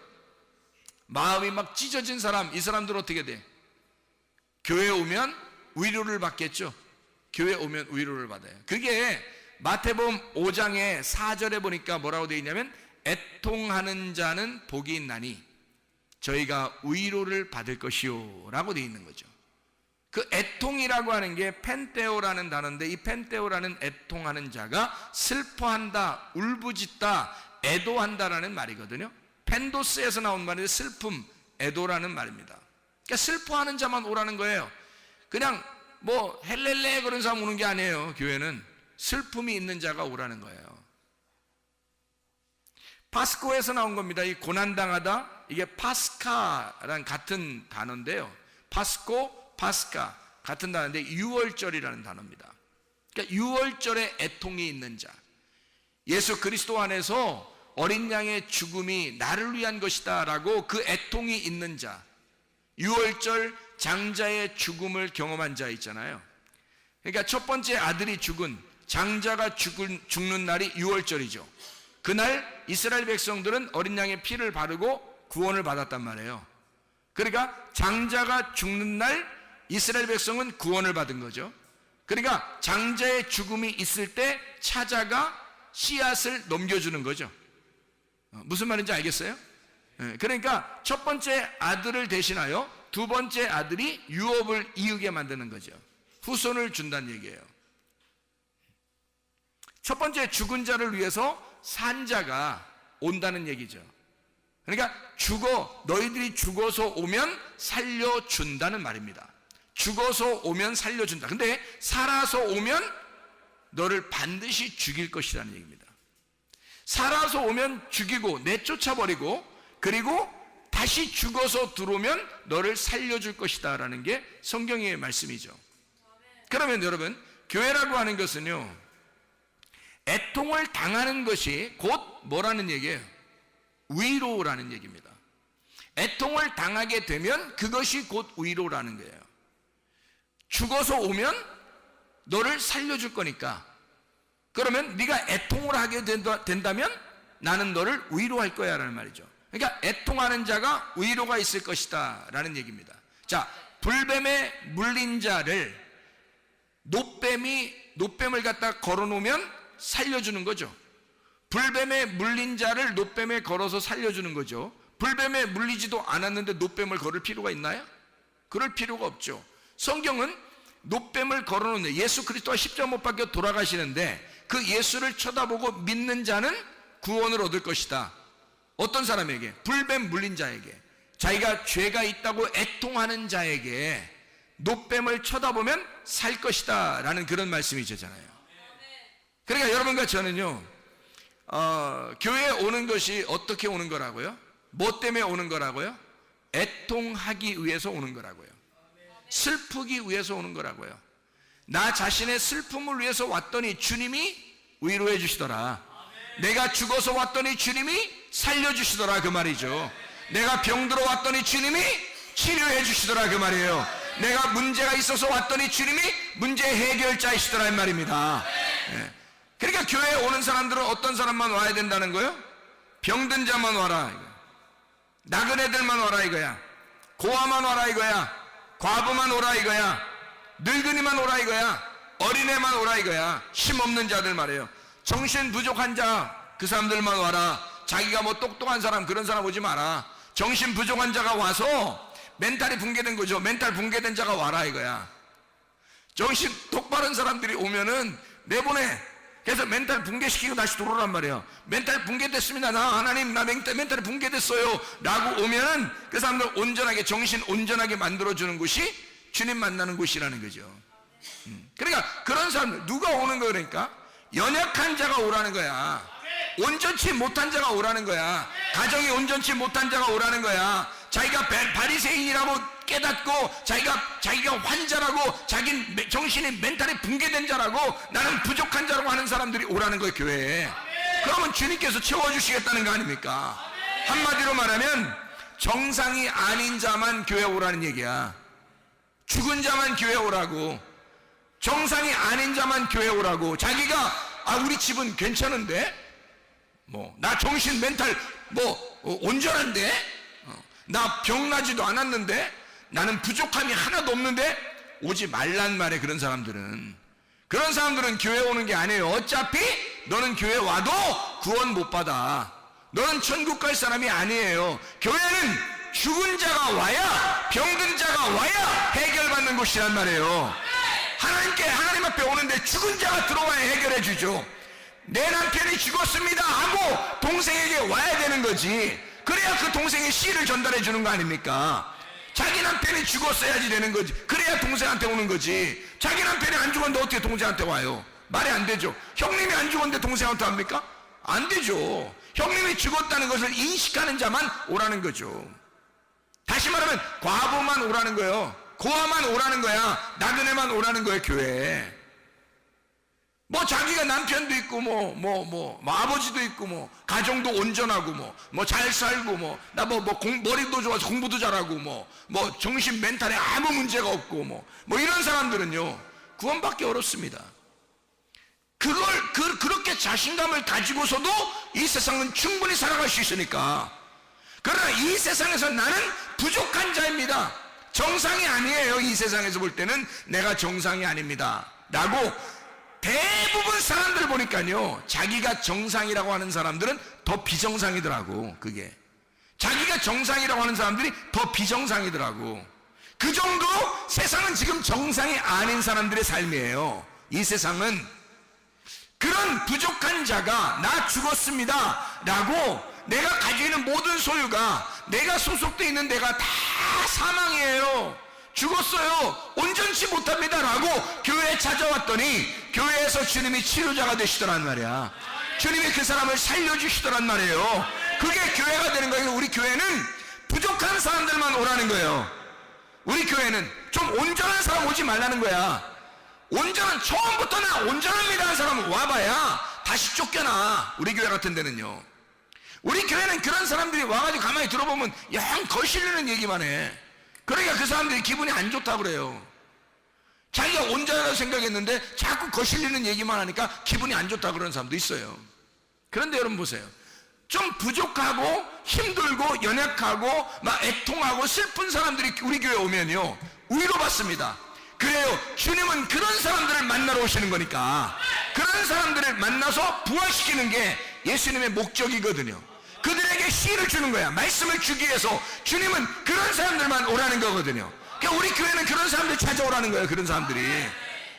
마음이 막 찢어진 사람, 이 사람들은 어떻게 돼? 교회에 오면 위로를 받겠죠. 교회에 오면 위로를 받아요. 그게 마태복음 5장의 4절에 보니까 뭐라고 되어 있냐면, 애통하는 자는 복이 있나니 저희가 위로를 받을 것이요 라고 되어 있는 거죠. 그 애통이라고 하는 게 펜테오라는 단어인데, 이 펜테오라는 애통하는 자가 슬퍼한다, 울부짖다, 애도한다라는 말이거든요. 펜도스에서 나온 말인데 슬픔, 애도라는 말입니다. 그러니까 슬퍼하는 자만 오라는 거예요. 그냥 뭐 헬렐레 그런 사람 오는 게 아니에요. 교회는 슬픔이 있는 자가 오라는 거예요. 파스코에서 나온 겁니다. 이 고난당하다, 이게 파스카랑 같은 단어인데요. 파스코, 파스카 같은 단어인데 6월절이라는 단어입니다. 그러니까 6월절에 애통이 있는 자, 예수 그리스도 안에서 어린 양의 죽음이 나를 위한 것이다 라고 그 애통이 있는 자, 6월절 장자의 죽음을 경험한 자 있잖아요. 그러니까 첫 번째 아들이 죽은, 장자가 죽는 날이 6월절이죠. 그날 이스라엘 백성들은 어린 양의 피를 바르고 구원을 받았단 말이에요. 그러니까 장자가 죽는 날 이스라엘 백성은 구원을 받은 거죠. 그러니까 장자의 죽음이 있을 때 차자가 씨앗을 넘겨주는 거죠. 무슨 말인지 알겠어요? 그러니까 첫 번째 아들을 대신하여 두 번째 아들이 유업을 이루게 만드는 거죠. 후손을 준다는 얘기예요. 첫 번째 죽은 자를 위해서 산자가 온다는 얘기죠. 그러니까 너희들이 죽어서 오면 살려준다는 말입니다. 죽어서 오면 살려준다. 근데 살아서 오면 너를 반드시 죽일 것이라는 얘기입니다. 살아서 오면 죽이고 내쫓아버리고, 그리고 다시 죽어서 들어오면 너를 살려줄 것이다 라는 게 성경의 말씀이죠. 그러면 여러분, 교회라고 하는 것은요, 애통을 당하는 것이 곧 뭐라는 얘기예요? 위로라는 얘기입니다. 애통을 당하게 되면 그것이 곧 위로라는 거예요. 죽어서 오면 너를 살려줄 거니까, 그러면 네가 애통을 하게 된다면 나는 너를 위로할 거야 라는 말이죠. 그러니까 애통하는 자가 위로가 있을 것이다 라는 얘기입니다. 자, 불뱀에 물린 자를 노뱀을 갖다 걸어놓으면 살려주는 거죠. 불뱀에 물린 자를 노뱀에 걸어서 살려주는 거죠. 불뱀에 물리지도 않았는데 노뱀을 걸을 필요가 있나요? 그럴 필요가 없죠. 성경은 노뱀을 걸어놓는, 예수 그리스도가 십자가 못 박혀 돌아가시는데 그 예수를 쳐다보고 믿는 자는 구원을 얻을 것이다. 어떤 사람에게? 불뱀 물린 자에게, 자기가 죄가 있다고 애통하는 자에게 노뱀을 쳐다보면 살 것이다 라는 그런 말씀이잖아요. 그러니까 여러분과 저는요, 교회에 오는 것이 어떻게 오는 거라고요? 뭐 때문에 오는 거라고요? 애통하기 위해서 오는 거라고요. 슬프기 위해서 오는 거라고요. 나 자신의 슬픔을 위해서 왔더니 주님이 위로해 주시더라. 내가 죽어서 왔더니 주님이 살려주시더라 그 말이죠. 내가 병들어 왔더니 주님이 치료해 주시더라 그 말이에요. 내가 문제가 있어서 왔더니 주님이 문제 해결자이시더라 이 말입니다. 그러니까 교회에 오는 사람들은 어떤 사람만 와야 된다는 거예요? 병든 자만 와라, 나그네들만 와라 이거야. 고아만 와라 이거야. 과부만 오라 이거야. 늙은이만 오라 이거야. 어린애만 오라 이거야. 힘없는 자들 말이에요. 정신 부족한 자, 그 사람들만 와라. 자기가 뭐 똑똑한 사람, 그런 사람 오지 마라. 정신 부족한 자가 와서 멘탈이 붕괴된 거죠. 멘탈 붕괴된 자가 와라 이거야. 정신 똑바른 사람들이 오면은 내보내. 그래서 멘탈 붕괴시키고 다시 들어오란 말이에요. 멘탈 붕괴됐습니다. 하나님 나 멘탈이 붕괴됐어요 라고 오면은 그 사람들 온전하게, 정신 온전하게 만들어주는 곳이 주님 만나는 곳이라는 거죠. 그러니까 그런 사람들, 누가 오는 거야? 그러니까 연약한 자가 오라는 거야. 온전치 못한 자가 오라는 거야. 가정이 온전치 못한 자가 오라는 거야. 자기가 바리새인이라고 깨닫고 자기가 환자라고, 자기 정신이 멘탈이 붕괴된 자라고, 나는 부족한 자라고 하는 사람들이 오라는 거예요 교회에. 그러면 주님께서 채워주시겠다는 거 아닙니까? 한마디로 말하면 정상이 아닌 자만 교회 오라는 얘기야. 죽은 자만 교회 오라고. 정상이 아닌 자만 교회 오라고. 자기가 우리 집은 괜찮은데, 나 정신 멘탈 온전한데, 나 병나지도 않았는데, 나는 부족함이 하나도 없는데 오지 말란 말에. 그런 사람들은 교회 오는 게 아니에요. 어차피 너는 교회 와도 구원 못 받아. 너는 천국 갈 사람이 아니에요. 교회는 죽은 자가 와야, 병든 자가 와야 해결받는 곳이란 말이에요. 하나님 앞에 오는데 죽은 자가 들어와야 해결해 주죠. 내 남편이 죽었습니다 하고 동생에게 와야 되는 거지. 그래야 그 동생이 씨를 전달해 주는 거 아닙니까? 자기 남편이 죽었어야지 되는 거지. 그래야 동생한테 오는 거지. 자기 남편이 안 죽었는데 어떻게 동생한테 와요? 말이 안 되죠. 형님이 안 죽었는데 동생한테 합니까? 안 되죠. 형님이 죽었다는 것을 인식하는 자만 오라는 거죠. 다시 말하면 과부만 오라는 거예요. 고아만 오라는 거야. 나그네만 오라는 거예요. 교회에 자기가 남편도 있고 아버지도 있고 가정도 온전하고 잘 살고 머리도 좋아서 공부도 잘하고 정신 멘탈에 아무 문제가 없고 이런 사람들은요 구원받기 어렵습니다. 그렇게 자신감을 가지고서도 이 세상은 충분히 살아갈 수 있으니까. 그러나 이 세상에서 나는 부족한 자입니다. 정상이 아니에요. 이 세상에서 볼 때는 내가 정상이 아닙니다 라고 대부분 사람들을 보니까요, 자기가 정상이라고 하는 사람들은 더 비정상이더라고. 그게 자기가 정상이라고 하는 사람들이 더 비정상이더라고. 그 정도로 세상은 지금 정상이 아닌 사람들의 삶이에요. 이 세상은 그런 부족한 자가 나 죽었습니다 라고, 내가 가지고 있는 모든 소유가, 내가 소속되어 있는 데가 다 사망이에요, 죽었어요, 온전치 못합니다 라고 교회에 찾아왔더니 교회에서 주님이 치료자가 되시더란 말이야. 주님이 그 사람을 살려주시더란 말이에요. 그게 교회가 되는 거예요. 우리 교회는 부족한 사람들만 오라는 거예요. 우리 교회는 좀 온전한 사람 오지 말라는 거야. 처음부터 나 온전합니다 하는 사람 와봐야 다시 쫓겨나. 우리 교회 같은 데는요. 우리 교회는 그런 사람들이 와가지고 가만히 들어보면 영 거실리는 얘기만 해. 그러니까 그 사람들이 기분이 안 좋다고 그래요. 자기가 온전하다고 생각했는데 자꾸 거실리는 얘기만 하니까 기분이 안 좋다고 그러는 사람도 있어요. 그런데 여러분 보세요. 좀 부족하고 힘들고 연약하고 애통하고 슬픈 사람들이 우리 교회에 오면요 위로받습니다. 그래요. 주님은 그런 사람들을 만나러 오시는 거니까 그런 사람들을 만나서 부활시키는 게 예수님의 목적이거든요. 그들에게 씨를 주는 거야. 말씀을 주기 위해서 주님은 그런 사람들만 오라는 거거든요. 그러니까 우리 교회는 그런 사람들 찾아오라는 거예요. 그런 사람들이.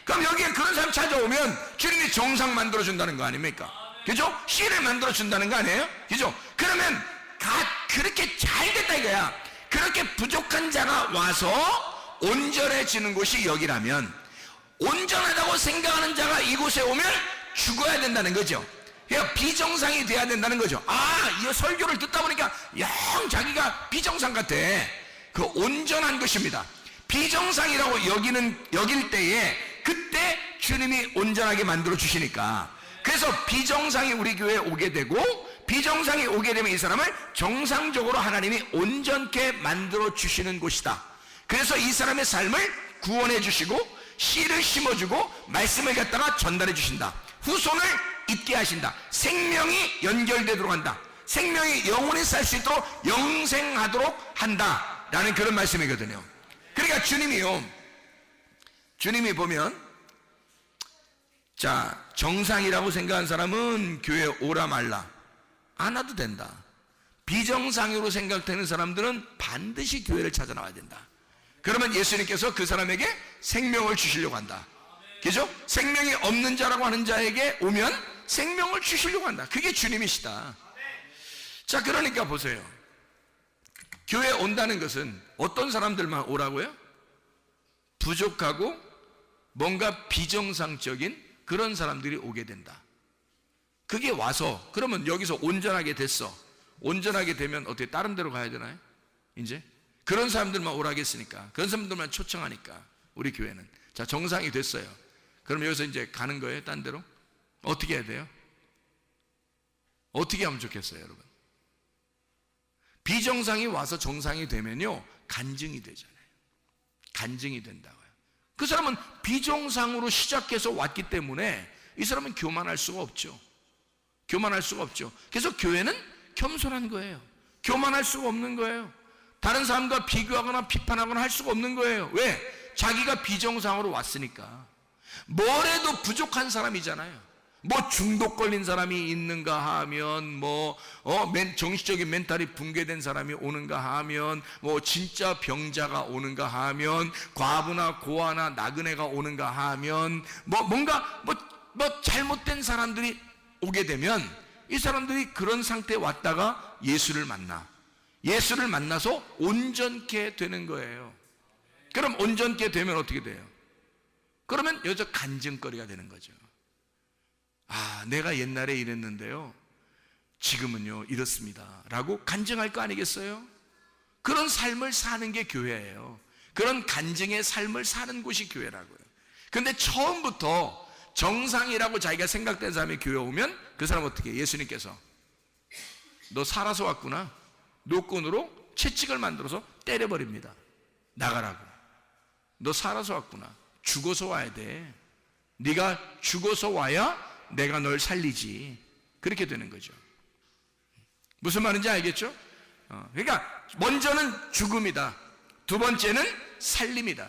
그럼 여기에 그런 사람 찾아오면 주님이 정상 만들어준다는 거 아닙니까? 그죠? 씨를 만들어준다는 거 아니에요? 그죠? 그러면 그렇게 잘 됐다 이거야. 그렇게 부족한 자가 와서 온전해지는 곳이 여기라면, 온전하다고 생각하는 자가 이곳에 오면 죽어야 된다는 거죠. 그러니까 비정상이 돼야 된다는 거죠. 이 설교를 듣다 보니까 영 자기가 비정상 같아. 그 온전한 것입니다. 비정상이라고 여길 때에 그때 주님이 온전하게 만들어 주시니까. 그래서 비정상이 우리 교회에 오게 되고, 비정상이 오게 되면 이 사람을 정상적으로 하나님이 온전케 만들어 주시는 곳이다. 그래서 이 사람의 삶을 구원해 주시고 씨를 심어주고 말씀을 갖다가 전달해 주신다. 후손을 있게 하신다. 생명이 연결되도록 한다. 생명이 영원히 살 수 있도록 영생하도록 한다 라는 그런 말씀이거든요. 그러니까 주님이 보면, 자, 정상이라고 생각한 사람은 교회에 오라 말라 안 와도 된다. 비정상으로 생각되는 사람들은 반드시 교회를 찾아 나와야 된다. 그러면 예수님께서 그 사람에게 생명을 주시려고 한다. 그죠? 생명이 없는 자라고 하는 자에게 오면 생명을 주시려고 한다. 그게 주님이시다. 자, 그러니까 보세요. 교회에 온다는 것은 어떤 사람들만 오라고요? 부족하고 뭔가 비정상적인 그런 사람들이 오게 된다. 그게 와서, 그러면 여기서 온전하게 됐어. 온전하게 되면 어떻게 다른 데로 가야 되나요? 이제 그런 사람들만 오라겠으니까, 그런 사람들만 초청하니까 우리 교회는. 자, 정상이 됐어요. 그럼 여기서 이제 가는 거예요? 딴 데로? 어떻게 해야 돼요? 어떻게 하면 좋겠어요, 여러분? 비정상이 와서 정상이 되면요, 간증이 되잖아요. 간증이 된다고요. 그 사람은 비정상으로 시작해서 왔기 때문에 이 사람은 교만할 수가 없죠. 교만할 수가 없죠. 그래서 교회는 겸손한 거예요. 교만할 수가 없는 거예요. 다른 사람과 비교하거나 비판하거나 할 수가 없는 거예요. 왜? 자기가 비정상으로 왔으니까. 뭘 해도 부족한 사람이잖아요. 뭐 중독 걸린 사람이 있는가 하면, 정신적인 멘탈이 붕괴된 사람이 오는가 하면, 진짜 병자가 오는가 하면, 과부나 고아나 나그네가 오는가 하면, 뭔가 잘못된 사람들이 오게 되면 이 사람들이 그런 상태에 왔다가 예수를 만나서 온전케 되는 거예요. 그럼 온전케 되면 어떻게 돼요? 그러면 여기서 간증거리가 되는 거죠. 아, 내가 옛날에 이랬는데요, 지금은요 이렇습니다 라고 간증할 거 아니겠어요? 그런 삶을 사는 게 교회예요. 그런 간증의 삶을 사는 곳이 교회라고요. 근데 처음부터 정상이라고 자기가 생각된 사람이 교회 오면 그 사람 어떻게 해요? 예수님께서 너 살아서 왔구나, 노끈으로 채찍을 만들어서 때려버립니다. 나가라고. 너 살아서 왔구나. 죽어서 와야 돼. 네가 죽어서 와야 내가 널 살리지. 그렇게 되는 거죠. 무슨 말인지 알겠죠? 그러니까 먼저는 죽음이다. 두 번째는 살림이다.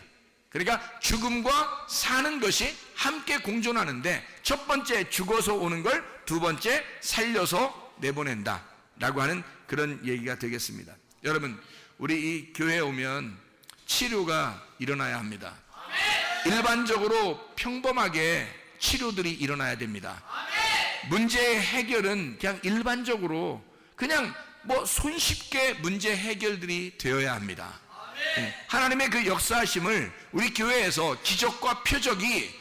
그러니까 죽음과 사는 것이 함께 공존하는데, 첫 번째 죽어서 오는 걸 두 번째 살려서 내보낸다 라고 하는 그런 얘기가 되겠습니다. 여러분, 우리 이 교회에 오면 치료가 일어나야 합니다. 일반적으로 평범하게 치료들이 일어나야 됩니다. 문제의 해결은 그냥 일반적으로 그냥 손쉽게 문제 해결들이 되어야 합니다. 하나님의 그 역사하심을 우리 교회에서 기적과 표적이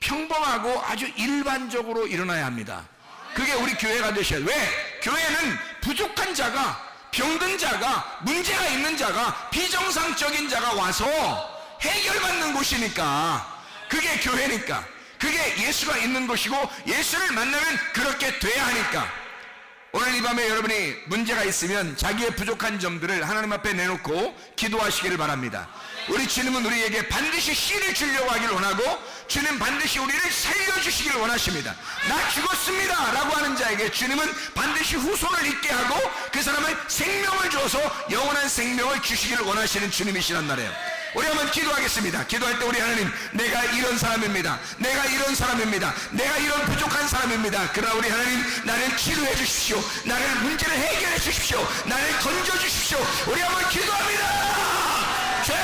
평범하고 아주 일반적으로 일어나야 합니다. 그게 우리 교회가 되셔야 돼요. 왜? 교회는 부족한 자가, 병든 자가, 문제가 있는 자가, 비정상적인 자가 와서 해결받는 곳이니까, 그게 교회니까, 그게 예수가 있는 곳이고, 예수를 만나면 그렇게 돼야 하니까. 오늘 이 밤에 여러분이 문제가 있으면 자기의 부족한 점들을 하나님 앞에 내놓고 기도하시기를 바랍니다. 우리 주님은 우리에게 반드시 씨를 주려고 하기를 원하고, 주님 반드시 우리를 살려주시기를 원하십니다. 나 죽었습니다 라고 하는 자에게 주님은 반드시 후손을 있게 하고 그 사람을 생명을 줘서 영원한 생명을 주시기를 원하시는 주님이시란 말이에요. 우리 한번 기도하겠습니다. 기도할 때 우리 하나님, 내가 이런 사람입니다. 내가 이런 사람입니다. 내가 이런 부족한 사람입니다. 그러나 우리 하나님, 나를 치료해 주십시오. 나를 문제를 해결해 주십시오. 나를 건져 주십시오. 우리 한번 기도합니다. 주여,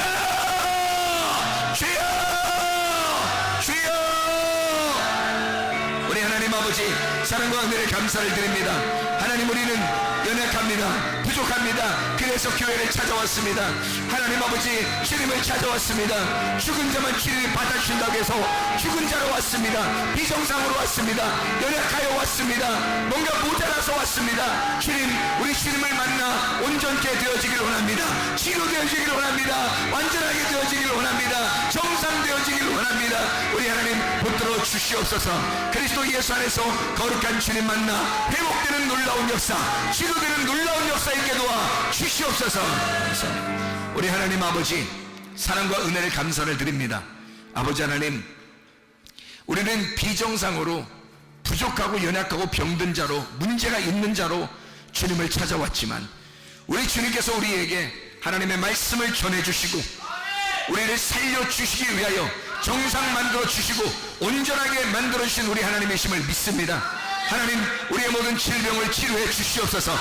주여, 주여. 우리 하나님 아버지, 사랑과 은혜를 감사를 드립니다. 하나님, 우리는 연약합니다. 부족합니다. 그래서 교회를 찾아왔습니다. 하나님 아버지, 주님을 찾아왔습니다. 죽은 자만 치료를 받아주신다고 해서 죽은 자로 왔습니다. 비정상으로 왔습니다. 연약하여 왔습니다. 뭔가 모자라서 왔습니다. 주님, 우리 주님을 만나 온전케 되어지기를 원합니다. 치료되어지기를 원합니다. 완전하게 되어지기를 원합니다. 정상되어지기를 원합니다. 우리 하나님 붙들어 주시옵소서. 그리스도 예수 안에서 거룩한 주님 만나 회복되는 놀라운 역사, 치료되는 놀라운 역사 있게 도와 주시옵소서. 우리 하나님 아버지, 사랑과 은혜를 감사를 드립니다. 아버지 하나님, 우리는 비정상으로 부족하고 연약하고 병든 자로, 문제가 있는 자로 주님을 찾아왔지만, 우리 주님께서 우리에게 하나님의 말씀을 전해주시고 우리를 살려주시기 위하여 정상 만들어주시고 온전하게 만들어주신 우리 하나님이심을 믿습니다. 하나님, 우리의 모든 질병을 치료해 주시옵소서.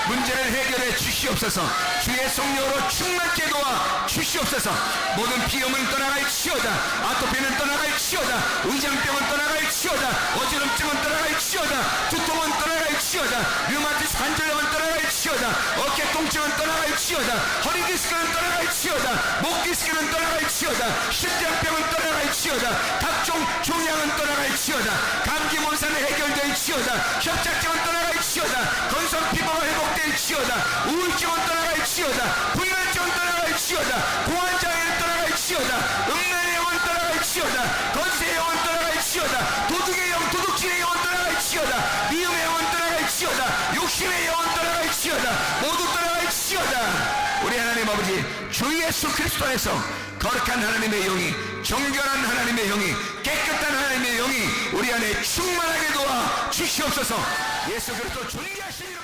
문제를 해결해 주시옵소서. 주의 성령으로 충만케 도와 주시옵소서. 모든 비염은 떠나갈지어다. 아토피는 떠나갈지어다. 의장병은 떠나갈지어다. 어지럼증은 떠나갈지어다. 두통은 떠나갈지어다. 류마티스 관절염은 떠나갈지어다. 어깨 통증은 떠나갈지어다. 허리 디스크는 떠나갈지어다. 목 디스크는 떠나갈지어다. 심장병은 떠나갈지어다. 각종 종양은 떠나갈지어다. 감기 몸살은 해결될지어다. 협착증은 떠나갈지어다. 건성 피부가 회복될지어다. 우울증은 떠나갈지어다. 불면증은 떠나갈지어다. 공황장애는 떠나갈지어다. 음란의 영은 떠나갈지어다. 거짓의 영은 떠나갈지어다. 도둑의 영, 도둑질의 영은 떠나갈지어다. 미움의 영은 떠나갈지어다. 욕심의 영은 떠나갈지어다. 모두 떠나갈지어다. 예수 그리스도 안에서 거룩한 하나님의 영이, 정결한 하나님의 영이, 깨끗한 하나님의 영이 우리 안에 충만하게 도와 주시옵소서. 예수 그리스도 존귀하신